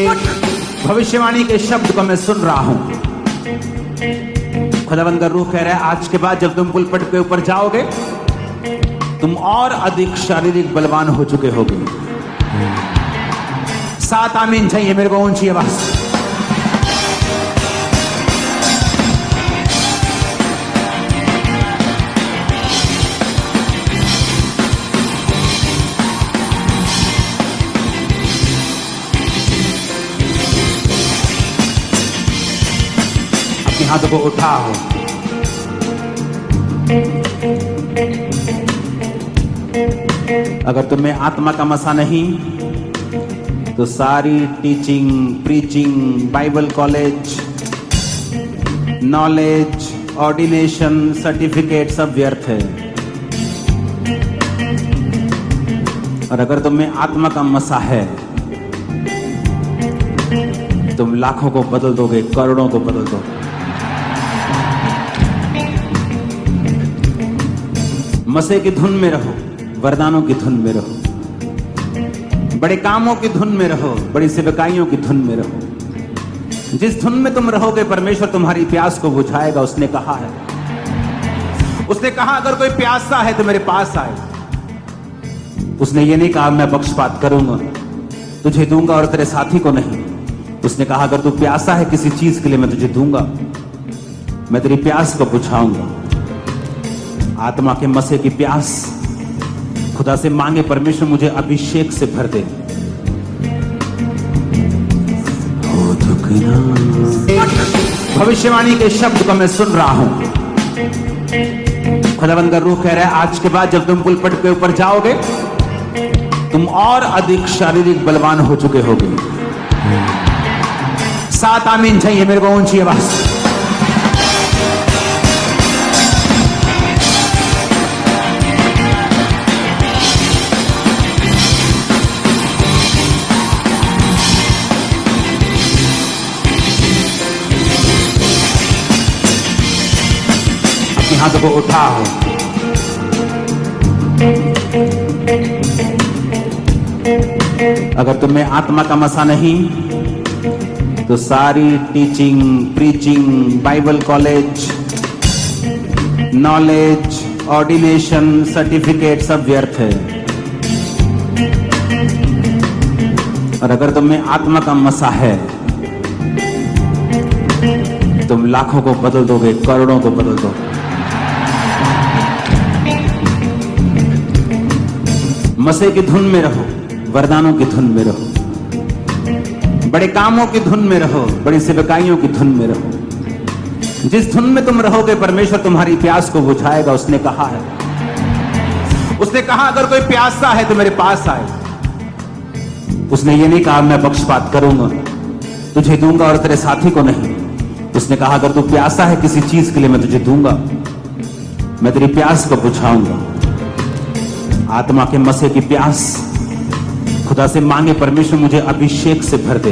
भविष्यवाणी के शब्द को मैं सुन रहा हूं। खुदावंद का रूह कह रहा है आज के बाद जब तुम पुलपट के ऊपर जाओगे तुम और अधिक शारीरिक बलवान हो चुके होगे। 7 आमीन चाहिए मेरे को ऊंची आवाज। अपने हाथों को उठाओ। अगर तुम्हें आत्मा का मसा नहीं तो सारी teaching, preaching, Bible college, knowledge, ordination, certificate सब व्यर्थ है। और अगर तुम्हें आत्मा का मसा है तुम लाखों को बदल दोगे, करोड़ों को बदल दोगे। मसे की धुन में रहो, वरदानों की धुन में रहो, बड़े कामों की धुन में रहो, बड़ी सेवकाइयों की धुन में रहो। जिस धुन में तुम रहोगे परमेश्वर तुम्हारी प्यास को बुझाएगा। उसने कहा है, उसने कहा अगर कोई प्यासा है तो मेरे पास आए। उसने ये नहीं कहा मैं पक्षपात करूंगा, तुझे दूंगा और तेरे साथी को नहीं। उसने कहा अगर तू प्यासा है किसी चीज के लिए मैं तुझे दूंगा, मैं तेरी प्यास को बुझाऊंगा। आत्मा के मसे की प्यास खुदा से मांगे, परमेश्वर मुझे अभिषेक से भर दे। भविष्यवाणी के शब्द को मैं सुन रहा हूं। खुदावंद का रूह कह रहा है आज के बाद जब तुम पुलपट के ऊपर जाओगे तुम और अधिक शारीरिक बलवान हो चुके होगे। 7 आमीन चाहिए मेरे को ऊंची आवाज। अपने हाथों को उठाओ। अगर तुम्हें आत्मा का मसा नहीं तो सारी teaching, preaching, Bible college, knowledge, ordination, certificate सब व्यर्थ है। और अगर तुम्हें आत्मा का मसा है तुम लाखों को बदल दोगे, करोड़ों को बदल दोगे। मसे की धुन में रहो, वरदानों की धुन में रहो, बड़े कामों की धुन में रहो, बड़ी सेवकाइयों की धुन में रहो। जिस धुन में तुम रहोगे परमेश्वर तुम्हारी प्यास को बुझाएगा। उसने कहा है, उसने कहा अगर कोई प्यासा है तो मेरे पास आए। उसने ये नहीं कहा मैं पक्षपात करूंगा, तुझे दूंगा और तेरे साथी को नहीं। उसने कहा अगर तू प्यासा है किसी चीज के लिए मैं तुझे दूंगा, मैं तेरी प्यास को बुझाऊंगा। आत्मा के मसे की प्यास खुदा से मांगे, परमेश्वर मुझे अभिषेक से भर दे।